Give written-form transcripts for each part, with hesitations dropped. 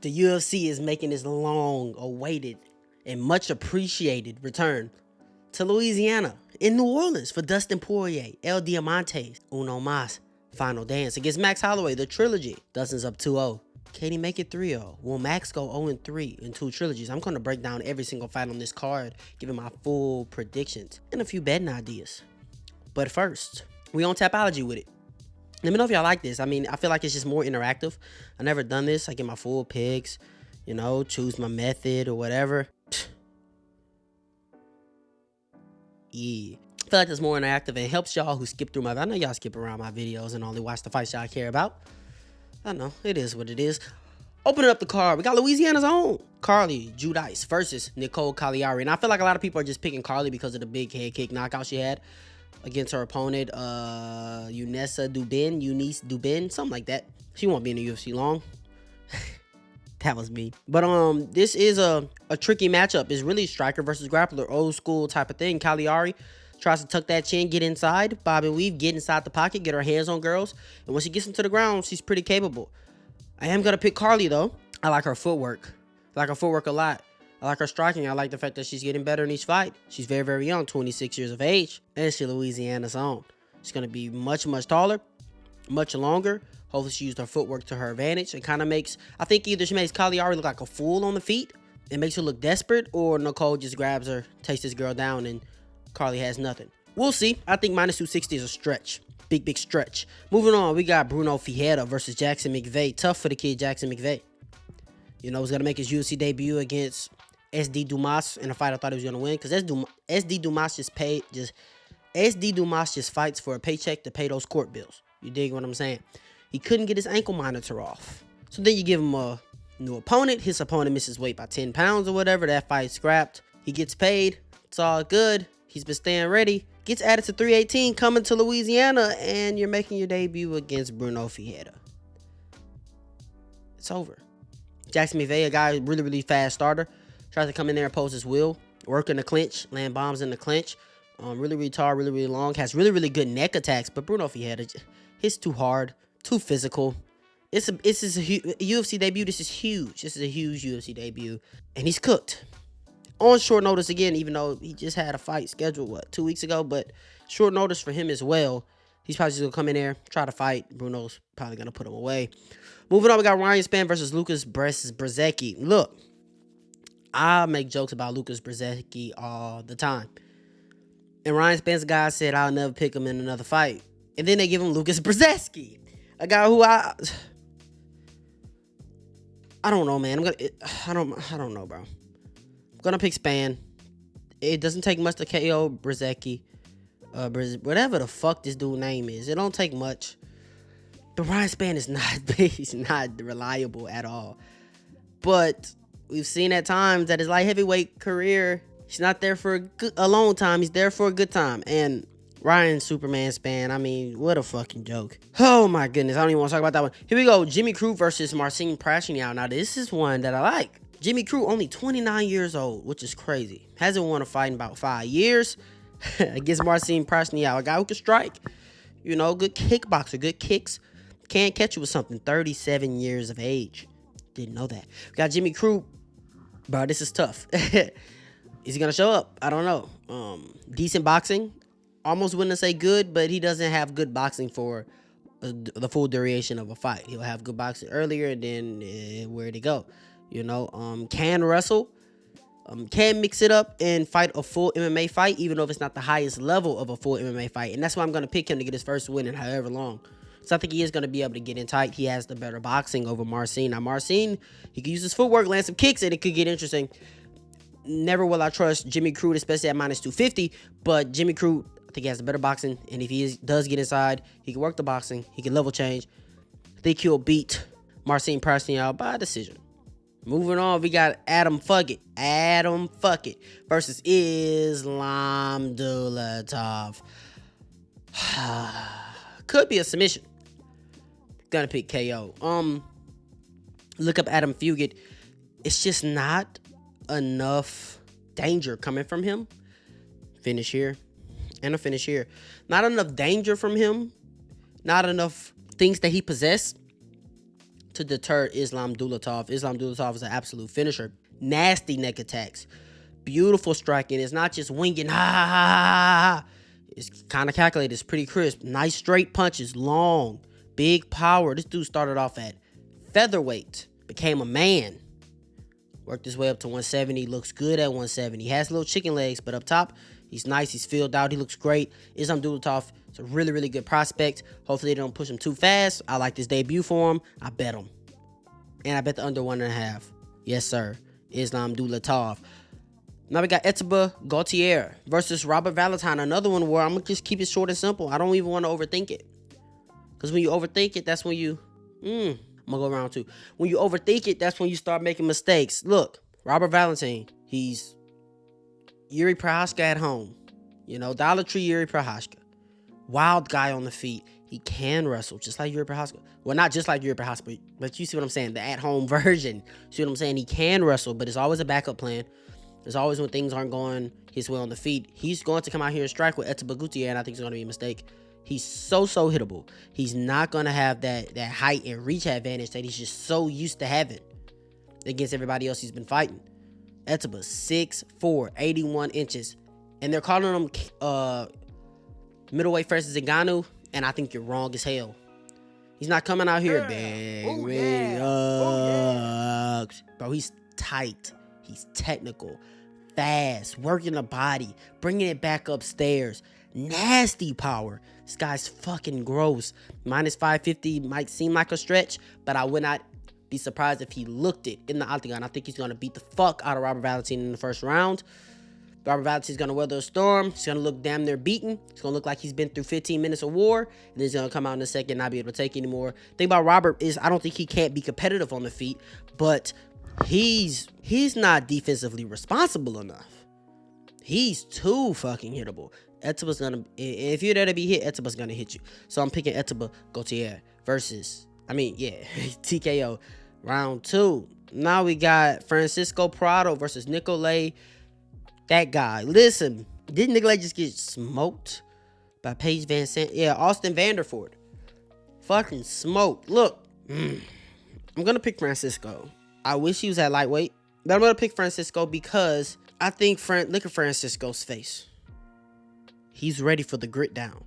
The UFC is making this long-awaited and much appreciated return to Louisiana in New Orleans for Dustin Poirier, El Diamante's Uno Mas final dance against Max Holloway, the trilogy. Dustin's up 2-0. Can he make it 3-0? Will Max go 0-3 in 2 trilogies? I'm going to break down every single fight on this card, giving my full predictions and a few betting ideas. But first, we on Tapology with it. Let me know if y'all like this. I mean, I feel like it's just more interactive. I never done this. I get my full picks, you know, choose my method or whatever. Yeah. I feel like it's more interactive and it helps y'all who skip through I know y'all skip around my videos and only watch the fights y'all care about. I know, it is what it is. Opening up the card, we got Louisiana's own Carly Judice versus Nicole Caliari. And I feel like a lot of people are just picking Carly because of the big head kick knockout she had against her opponent, Eunice Dubin, something like that. She won't be in the UFC long. That was me. But this is a tricky matchup. It's really striker versus grappler, old school type of thing. Caliari tries to tuck that chin, get inside, bob and weave, get inside the pocket, get her hands on girls. And when she gets into the ground, she's pretty capable. I am going to pick Carly, though. I like her footwork. I like her footwork a lot. I like her striking. I like the fact that she's getting better in each fight. She's very, very young, 26 years of age. And she's Louisiana's own. She's going to be much, much taller, much longer. Hopefully she used her footwork to her advantage. It kind of makes, I think either she makes Caliari look like a fool on the feet. It makes her look desperate. Or Nicole just grabs her, takes this girl down, and Carly has nothing. We'll see. I think minus 260 is a stretch. Big, big stretch. Moving on, we got Bruno Ferreira versus Jackson Mcvey. Tough for the kid, Jackson Mcvey. You know, he's going to make his UFC debut against SD Dumas in a fight I thought he was going to win. Because SD Dumas just fights for a paycheck to pay those court bills. You dig what I'm saying? He couldn't get his ankle monitor off. So then you give him a new opponent. His opponent misses weight by 10 pounds or whatever. That fight's scrapped. He gets paid. It's all good. He's been staying ready. Gets added to 318, coming to Louisiana, and you're making your debut against Bruno Ferreira. It's over. Jackson Mcvey, a guy, really, really fast starter. Tries to come in there and pose his will. Work in the clinch. Land bombs in the clinch. Really, really tall, really, really long. Has really, really good neck attacks. But Bruno Ferreira, hits too hard. Too physical. This is a UFC debut. This is huge. This is a huge UFC debut. And he's cooked. On short notice again, even though he just had a fight scheduled, 2 weeks ago? But short notice for him as well. He's probably just going to come in there, try to fight. Bruno's probably going to put him away. Moving on, we got Ryan Spann versus Lucas Brzeski. Look, I make jokes about Lucas Brzeski all the time. And Ryan Spann's guy said, I'll never pick him in another fight. And then they give him Lucas Brzeski. A guy who I don't know, man. I don't know, bro. Gonna pick Spann. It doesn't take much to KO Brzeski. Whatever the fuck this dude's name is. It don't take much. But Ryan Spann is he's not reliable at all. But we've seen at times that his light heavyweight career, he's not there for a long time. He's there for a good time. And Ryan Superman Spann, I mean, what a fucking joke. Oh my goodness, I don't even want to talk about that one. Here we go, Jimmy Crute versus Marcin Prachnio. Now this is one that I like. Jimmy Crute, only 29 years old, which is crazy. Hasn't won a fight in about 5 years. Against Marcin Prachnio, a guy who can strike. You know, good kickboxer, good kicks. Can't catch you with something. 37 years of age. Didn't know that. We got Jimmy Crute. Bro, this is tough. Is he going to show up? I don't know. Decent boxing. Almost wouldn't say good, but he doesn't have good boxing for the full duration of a fight. He'll have good boxing earlier, and then where'd he go? You know, can wrestle, can mix it up and fight a full MMA fight, even though if it's not the highest level of a full MMA fight. And that's why I'm going to pick him to get his first win in however long. So I think he is going to be able to get in tight. He has the better boxing over Marcin. Now, Marcin, he can use his footwork, land some kicks, and it could get interesting. Never will I trust Jimmy Crute, especially at minus 250. But Jimmy Crute, I think he has the better boxing. And if he does get inside, he can work the boxing. He can level change. I think he'll beat Marcin Prachnio by decision. Moving on, we got Adam Fugitt versus Islam Dulatov. Could be a submission. Gonna pick KO. Look up Adam Fugitt. It's just not enough danger coming from him. Finish here and a finish here. Not enough danger from him. Not enough things that he possessed to deter Islam Dulatov. Islam Dulatov is an absolute finisher. Nasty neck attacks. Beautiful striking. It's not just winging. Ha ha ha ha. It's kind of calculated. It's pretty crisp. Nice straight punches. Long. Big power. This dude started off at featherweight. Became a man. Worked his way up to 170. Looks good at 170. He has little chicken legs, but up top, he's nice. He's filled out. He looks great. Islam Dulatov is a really, really good prospect. Hopefully they don't push him too fast. I like this debut for him. I bet him. And I bet the under 1.5. Yes, sir. Islam Dulatov. Now we got Gautier versus Robert Valentin. Another one where I'm going to just keep it short and simple. I don't even want to overthink it. Because when you overthink it, that's when you... I'm going to go around too. When you overthink it, that's when you start making mistakes. Look, Robert Valentin, he's Yuri Prochazka at home. You know, Dollar Tree Yuri Prochazka. Wild guy on the feet. He can wrestle just like Yuri Prochazka. Well, not just like Yuri Prochazka, but you see what I'm saying? The at-home version. See what I'm saying? He can wrestle, but it's always a backup plan. There's always when things aren't going his way on the feet. He's going to come out here and strike with Gautier, and I think it's going to be a mistake. He's so hittable. He's not going to have that height and reach advantage that he's just so used to having against everybody else he's been fighting. Etiba, 6'4", 81 inches. And they're calling him middleweight versus Ngannou, and I think you're wrong as hell. He's not coming out here bang, bro, he's tight. He's technical, fast, working the body, bringing it back upstairs. Nasty power. This guy's fucking gross. Minus 550 might seem like a stretch, but I would not be surprised if he looked it in the octagon. I think he's going to beat the fuck out of Robert Valentin in the first round. Robert Valentin's going to weather a storm. He's going to look damn near beaten. It's going to look like he's been through 15 minutes of war, and then he's going to come out in a second and not be able to take anymore. The thing about Robert is I don't think he can't be competitive on the feet, but he's not defensively responsible enough. He's too fucking hittable. Etiba's gonna, if you're there to be hit, Etiba's gonna hit you. So I'm picking Etiba Gautier versus, TKO. Round 2. Now we got Francisco Prado versus Nicolay. That guy. Listen, didn't Nicolay just get smoked by Paige Van Sant? Yeah, Austin Vanderford. Fucking smoked. Look, I'm gonna pick Francisco. I wish he was at lightweight, but I'm gonna pick Francisco because I think look at Francisco's face. He's ready for the grit down.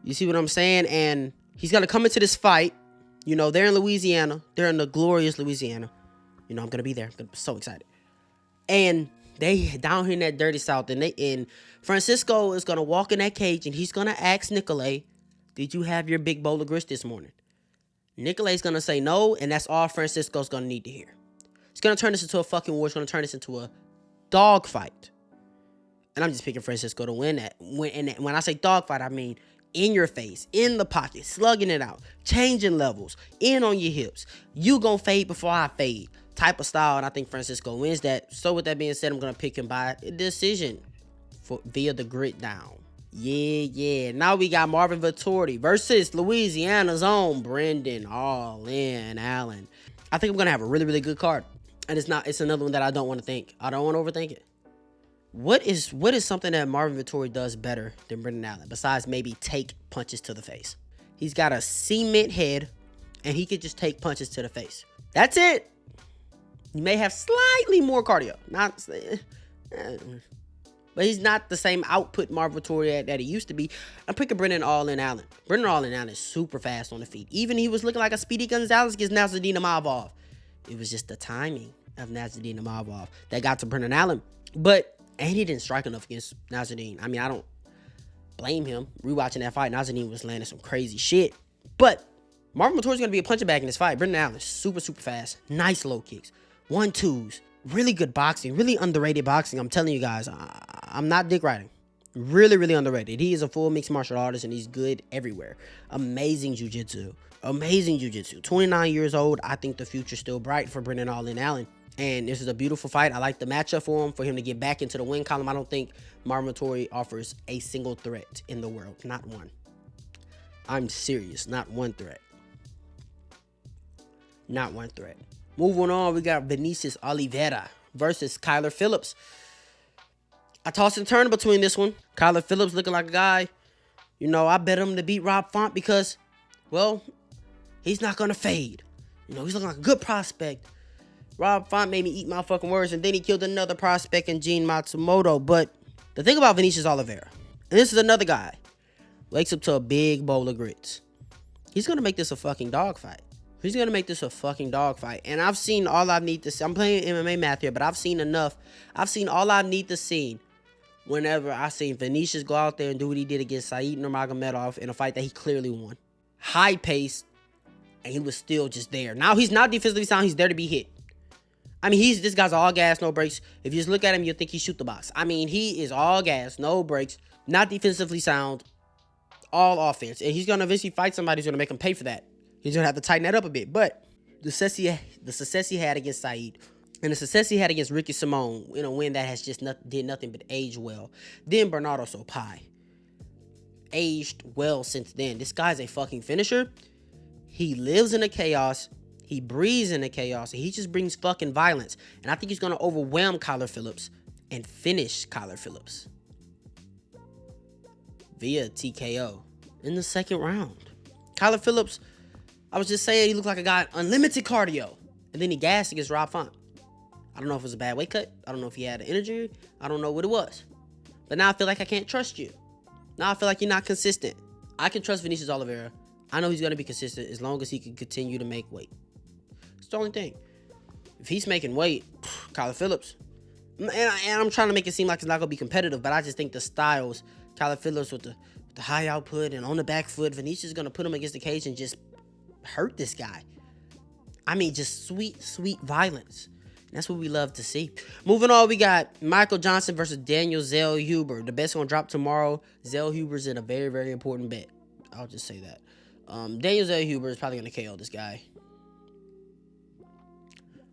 You see what I'm saying? And he's going to come into this fight. You know, they're in Louisiana. They're in the glorious Louisiana. You know, I'm going to be there. I'm so excited. And they down here in that dirty South. And Francisco is going to walk in that cage and he's going to ask Nicolay, did you have your big bowl of grits this morning? Nicolay's going to say no, and that's all Francisco's going to need to hear. It's going to turn this into a fucking war. It's going to turn this into a dog fight. And I'm just picking Francisco to win that. When I say dogfight, I mean in your face, in the pocket, slugging it out, changing levels, in on your hips. You gonna fade before I fade type of style, and I think Francisco wins that. So with that being said, I'm gonna pick him by decision via the grit down. Yeah. Now we got Marvin Vettori versus Louisiana's own Brendan All-In Allen. I think I'm gonna have a really, really good card. And it's another one that I don't want to think. I don't want to overthink it. What is something that Marvin Vettori does better than Brendan Allen, besides maybe take punches to the face? He's got a cement head, and he could just take punches to the face. That's it. He may have slightly more cardio. But he's not the same output Marvin Vettori that he used to be. I'm picking Brendan All-In Allen. Brendan All-In Allen is super fast on the feet. Even he was looking like a Speedy Gonzalez against Nasruddin Imavov. It was just the timing of Nasruddin Imavov that got to Brendan Allen. And he didn't strike enough against Nasruddin. I mean, I don't blame him. Rewatching that fight, Nasruddin was landing some crazy shit. But Marvin Vettori's going to be a punching bag in this fight. Brendan Allen is super, super fast. Nice low kicks. 1-2s. Really good boxing. Really underrated boxing. I'm telling you guys, I'm not dick riding. Really, really underrated. He is a full mixed martial artist, and he's good everywhere. Amazing jiu-jitsu. 29 years old. I think the future's still bright for Brendan All-In Allen. And this is a beautiful fight. I like the matchup for him to get back into the win column. I don't think Marvin Vettori offers a single threat in the world. Not one. I'm serious. Not one threat. Not one threat. Moving on, we got Vinicius Oliveira versus Kyler Phillips. I toss and turn between this one. Kyler Phillips looking like a guy, I bet him to beat Rob Font because, He's not going to fade. You know, he's looking like a good prospect. Rob Font made me eat my fucking words, and then he killed another prospect in Gene Matsumoto. But the thing about Vinicius Oliveira, and this is another guy, wakes up to a big bowl of grits. He's going to make this a fucking dogfight. He's going to make this a fucking dogfight. And I've seen all I need to see. I'm playing MMA math here, but I've seen enough. I've seen all I need to see whenever I seen Vinicius go out there and do what he did against Said Nurmagomedov in a fight that he clearly won. High pace, and he was still just there. Now he's not defensively sound. He's there to be hit. I mean, this guy's all gas, no brakes. If you just look at him, you'll think he shoot the box. I mean, he is all gas, no brakes, not defensively sound, all offense. And he's going to eventually fight somebody who's going to make him pay for that. He's going to have to tighten that up a bit. But the success he had against Said and the success he had against Ricky Simone in a win that has just did nothing but age well. Then Bernardo Sopai aged well since then. This guy's a fucking finisher. He lives in the chaos. He breathes in the chaos, and he just brings fucking violence. And I think he's going to overwhelm Kyler Phillips and finish Kyler Phillips via TKO in the second round. Kyler Phillips, I was just saying, he looked like a guy unlimited cardio, and then he gassed against Rob Font. I don't know if it was a bad weight cut. I don't know if he had an injury. I don't know what it was. But now I feel like I can't trust you. Now I feel like you're not consistent. I can trust Vinicius Oliveira. I know he's going to be consistent as long as he can continue to make weight. It's the only thing. If he's making weight, Kyler Phillips. And I'm trying to make it seem like it's not going to be competitive, but I just think the styles, Kyler Phillips with the high output and on the back foot, Vinicius is going to put him against the cage and just hurt this guy. I mean, just sweet, sweet violence. And that's what we love to see. Moving on, we got Michael Johnson versus Daniel Zellhuber. The bet's going to drop tomorrow. Zellhuber's in a very, very important bet. I'll just say that. Daniel Zellhuber is probably going to KO this guy.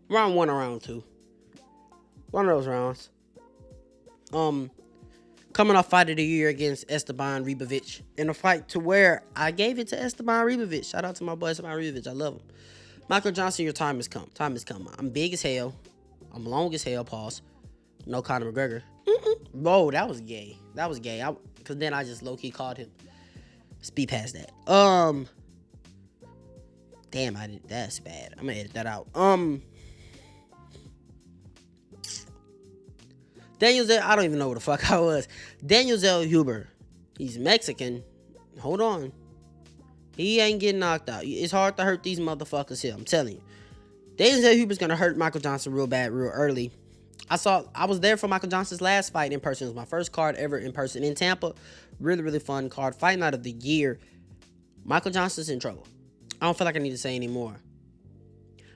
Round 1 or round 2. One of those rounds. Coming off fight of the year against Esteban Ribovic. In a fight to where I gave it to Esteban Ribovic. Shout out to my boy Esteban Ribovic. I love him. Michael Johnson, your time has come. Time has come. I'm big as hell. I'm long as hell. Pause. No Conor McGregor. Whoa, that was gay. That was gay. Because then I just low-key called him. Speed past that. Damn, that's bad. I'm gonna edit that out. I don't even know where the fuck I was. Daniel Zellhuber. He's Mexican. Hold on. He ain't getting knocked out. It's hard to hurt these motherfuckers here. I'm telling you. Daniel Zellhuber's gonna hurt Michael Johnson real bad, real early. I was there for Michael Johnson's last fight in person. It was my first card ever in person in Tampa. Really, really fun card. Fight night of the year. Michael Johnson's in trouble. I don't feel like I need to say any more.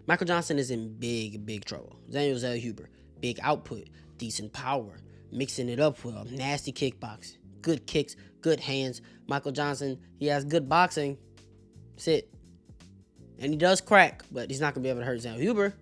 Michael Johnson is in big, big trouble. Daniel Zellhuber. Big output. Decent power. Mixing it up well. Nasty kickboxing. Good kicks. Good hands. Michael Johnson, he has good boxing. That's it. And he does crack, but he's not going to be able to hurt Zellhuber.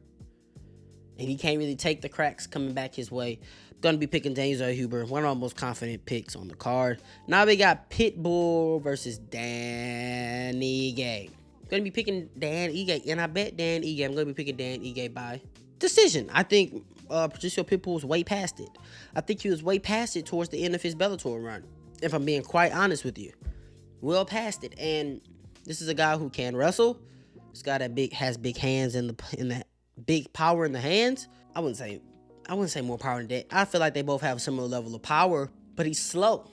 And he can't really take the cracks coming back his way. Gonna be picking Daniel Zellhuber, one of our most confident picks on the card. Now we got Pitbull versus Dan Ige. Gonna be picking Dan Ige, and I bet Dan Ige. I'm gonna be picking Dan Ige by decision. I think Patricio Pitbull was way past it. I think he was way past it towards the end of his Bellator run. If I'm being quite honest with you, well past it. And this is a guy who can wrestle. This guy that has big hands in the big power in the hands. I wouldn't say more power than that. I feel like they both have a similar level of power, but he's slow.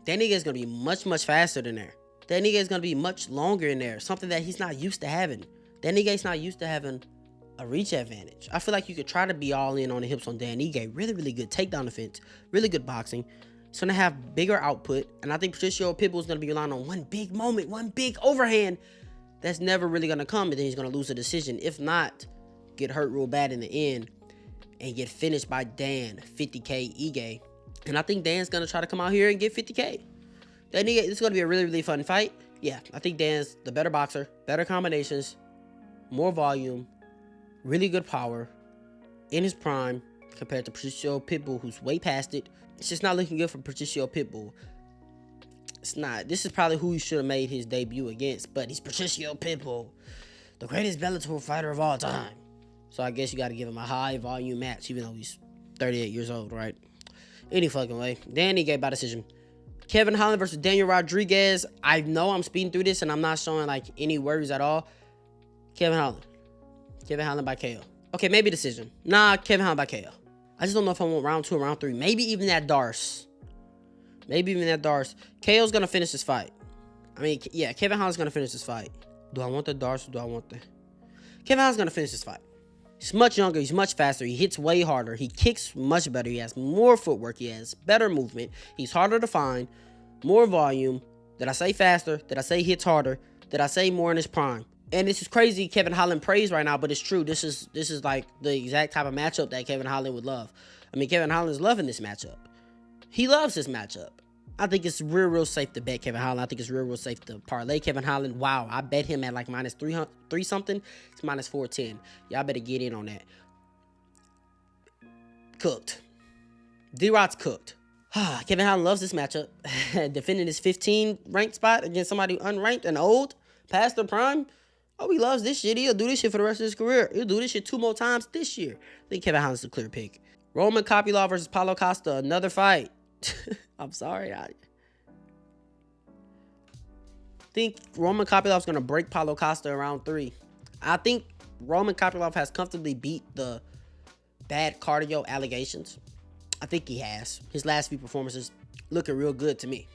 That nigga is going to be much, much faster than there. That nigga is going to be much longer in there. Something that he's not used to having. That nigga is not used to having a reach advantage. I feel like you could try to be all in on the hips on Dan Ige. Really, really good takedown defense. Really good boxing. He's going to have bigger output. And I think Patricio Pitbull is going to be relying on one big moment, one big overhand that's never really going to come. And then he's going to lose a decision. If not, get hurt real bad in the end and get finished by Dan, 50K Ige. And I think Dan's going to try to come out here and get 50K. That nigga, it's going to be a really, really fun fight. Yeah, I think Dan's the better boxer, better combinations, more volume, really good power in his prime compared to Patricio Pitbull, who's way past it. It's just not looking good for Patricio Pitbull. It's not. This is probably who he should have made his debut against, but he's Patricio Pitbull, the greatest Bellator fighter of all time. So I guess you got to give him a high volume match, even though he's 38 years old, right? Any fucking way. Dan Ige by decision. Kevin Holland versus Daniel Rodriguez. I know I'm speeding through this and I'm not showing like any worries at all. Kevin Holland. Kevin Holland by KO. Okay, maybe decision. Nah, Kevin Holland by KO. I just don't know if I want round 2 or round 3. Maybe even that Darce. KO's gonna finish this fight. I mean, yeah, Kevin Holland's gonna finish this fight. Do I want the Darce or do I want the... Kevin Holland's gonna finish this fight. He's much younger. He's much faster. He hits way harder. He kicks much better. He has more footwork. He has better movement. He's harder to find. More volume. Did I say faster? Did I say hits harder? Did I say more in his prime? And this is crazy. Kevin Holland prays right now, but it's true. This is like the exact type of matchup that Kevin Holland would love. I mean, Kevin Holland is loving this matchup. He loves this matchup. I think it's real safe to bet Kevin Holland. I think it's real safe to parlay Kevin Holland. Wow, I bet him at like minus 3 something. It's minus 410. Y'all better get in on that. Cooked. D-Rod's cooked. Kevin Holland loves this matchup. Defending his 15 ranked spot against somebody unranked and old, past their prime. Oh, he loves this shit. He'll do this shit for the rest of his career. He'll do this shit 2 more times this year. I think Kevin Holland's a clear pick. Roman Kopylov versus Paulo Costa. Another fight. I'm sorry. I think Roman Kopylov's going to break Paulo Costa in round 3. I think Roman Kopylov has comfortably beat the bad cardio allegations. I think he has. His last few performances looking real good to me.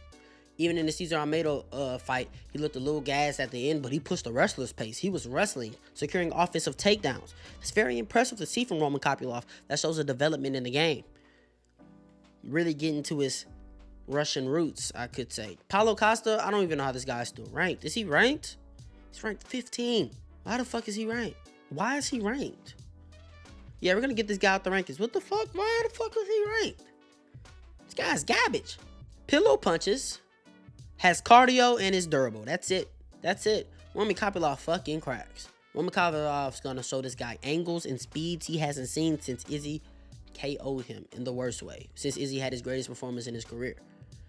Even in the Cesar Almeida fight, he looked a little gassed at the end, but he pushed the wrestler's pace. He was wrestling, securing offensive takedowns. It's very impressive to see from Roman Kopylov. That shows a development in the game. Really getting to his Russian roots, I could say. Paulo Costa, I don't even know how this guy's still ranked. Is he ranked? He's ranked 15. Why the fuck is he ranked? Why is he ranked? Yeah, we're going to get this guy out the rankings. What the fuck? Why the fuck is he ranked? This guy's garbage. Pillow punches, has cardio, and is durable. That's it. Roman Kopylov fucking cracks. Roman Kopylov's going to show this guy angles and speeds he hasn't seen since Izzy KO'd him in the worst way. Since Izzy had his greatest performance in his career.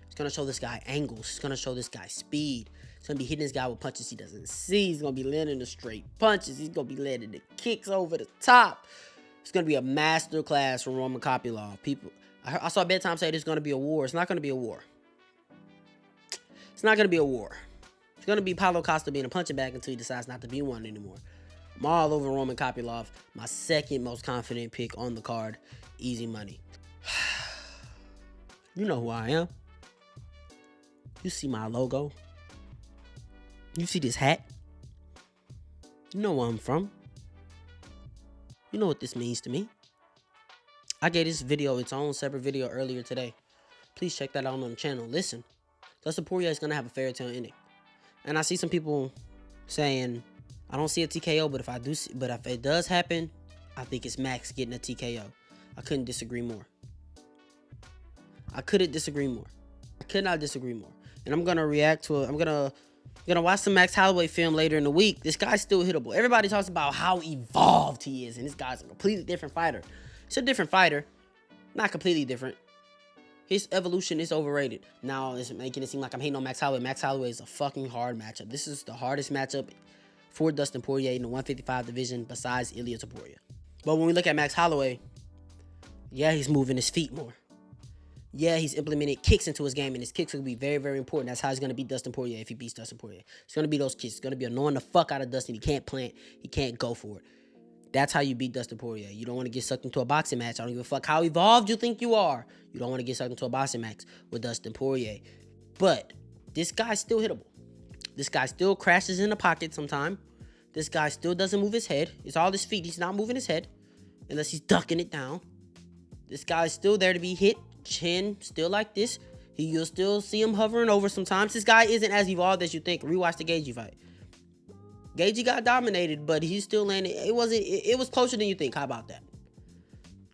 He's going to show this guy angles. He's going to show this guy speed. He's going to be hitting this guy with punches he doesn't see. He's going to be landing the straight punches. He's going to be landing the kicks over the top. It's going to be a master class from Roman Kopylov. I saw Bedtime say there's going to be a war. It's not going to be a war. It's not going to be a war. It's going to be Paulo Costa being a punching bag until he decides not to be one anymore. I'm all over Roman Kopylov. My second most confident pick on the card. Easy money. You know who I am. You see my logo. You see this hat. You know where I'm from. You know what this means to me. I gave this video its own separate video earlier today. Please check that out on the channel. Listen, Dustin Poirier is going to have a fairy tale ending. And I see some people saying, I don't see a TKO, but if it does happen, I think it's Max getting a TKO. I couldn't disagree more. I could not disagree more. And I'm going to react to it. I'm going to watch some Max Holloway film later in the week. This guy's still hittable. Everybody talks about how evolved he is, and this guy's a completely different fighter. He's a different fighter. Not completely different. His evolution is overrated. Now it's making it seem like I'm hating on Max Holloway. Max Holloway is a fucking hard matchup. This is the hardest matchup for Dustin Poirier in the 155 division besides Ilia Topuria. But when we look at Max Holloway, yeah, he's moving his feet more. Yeah, he's implemented kicks into his game, and his kicks will be very, very important. That's how he's going to beat Dustin Poirier if he beats Dustin Poirier. It's going to be those kicks. It's going to be annoying the fuck out of Dustin. He can't plant. He can't go for it. That's how you beat Dustin Poirier. You don't want to get sucked into a boxing match. I don't give a fuck how evolved you think you are. You don't want to get sucked into a boxing match with Dustin Poirier. But this guy's still hittable. This guy still crashes in the pocket sometime. This guy still doesn't move his head. It's all his feet. He's not moving his head unless he's ducking it down. This guy's still there to be hit. Chin still like this. You'll still see him hovering over sometimes. This guy isn't as evolved as you think. Rewatch the Gaethje fight. Gaethje got dominated, but he's still landing. It was closer than you think. How about that?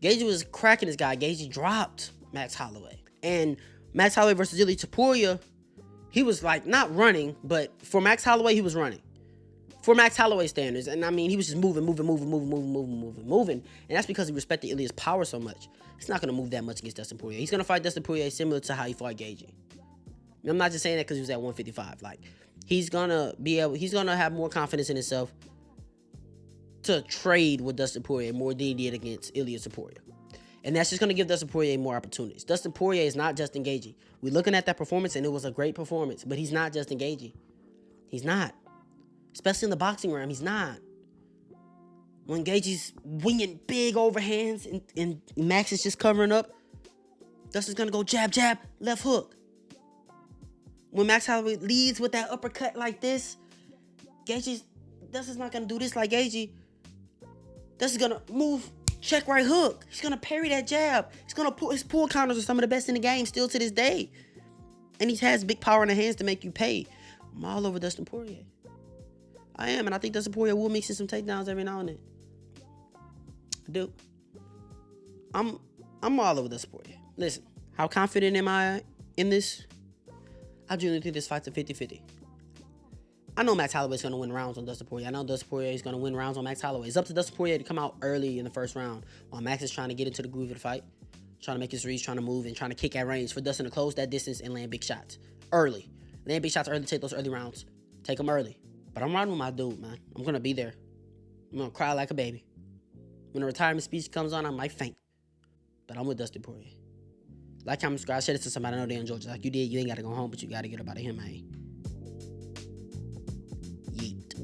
Gaethje was cracking this guy. Gaethje dropped Max Holloway. And Max Holloway versus Ilia Topuria, he was like not running, but for Max Holloway, he was running. For Max Holloway standards. And I mean, he was just moving. And that's because he respected Ilia's power so much. He's not going to move that much against Dustin Poirier. He's going to fight Dustin Poirier similar to how he fought Gaethje. I'm not just saying that because he was at 155. Like, he's going to have more confidence in himself to trade with Dustin Poirier more than he did against Ilia Topuria. And that's just going to give Dustin Poirier more opportunities. Dustin Poirier is not just engaging. We're looking at that performance, and it was a great performance, but he's not just engaging. He's not. Especially in the boxing realm, he's not. When Gaethje's winging big overhands and Max is just covering up, Dustin's going to go jab, jab, left hook. When Max Holloway leads with that uppercut like this, Dustin's not going to do this like Gaethje. Dustin's going to move, check right hook. He's going to parry that jab. He's going to put his pull counters are some of the best in the game still to this day. And he has big power in the hands to make you pay. I'm all over Dustin Poirier. I am, and I think Dustin Poirier will mix in some takedowns every now and then. I do. I'm all over Dustin Poirier. Listen, how confident am I in this? I genuinely think this fight's a 50-50. I know Max Holloway's going to win rounds on Dustin Poirier. I know Dustin Poirier is going to win rounds on Max Holloway. It's up to Dustin Poirier to come out early in the first round while Max is trying to get into the groove of the fight, trying to make his reads, trying to move, and trying to kick at range for Dustin to close that distance and land big shots early. Land big shots early, take those early rounds. Take them early. But I'm riding with my dude, man. I'm going to be there. I'm going to cry like a baby. When the retirement speech comes on, I might faint. But I'm with Dustin Poirier. Like, comment, subscribe, share this to somebody I know they in Georgia. Like you did, you ain't got to go home, but you got to get up out of here, man. Yeet.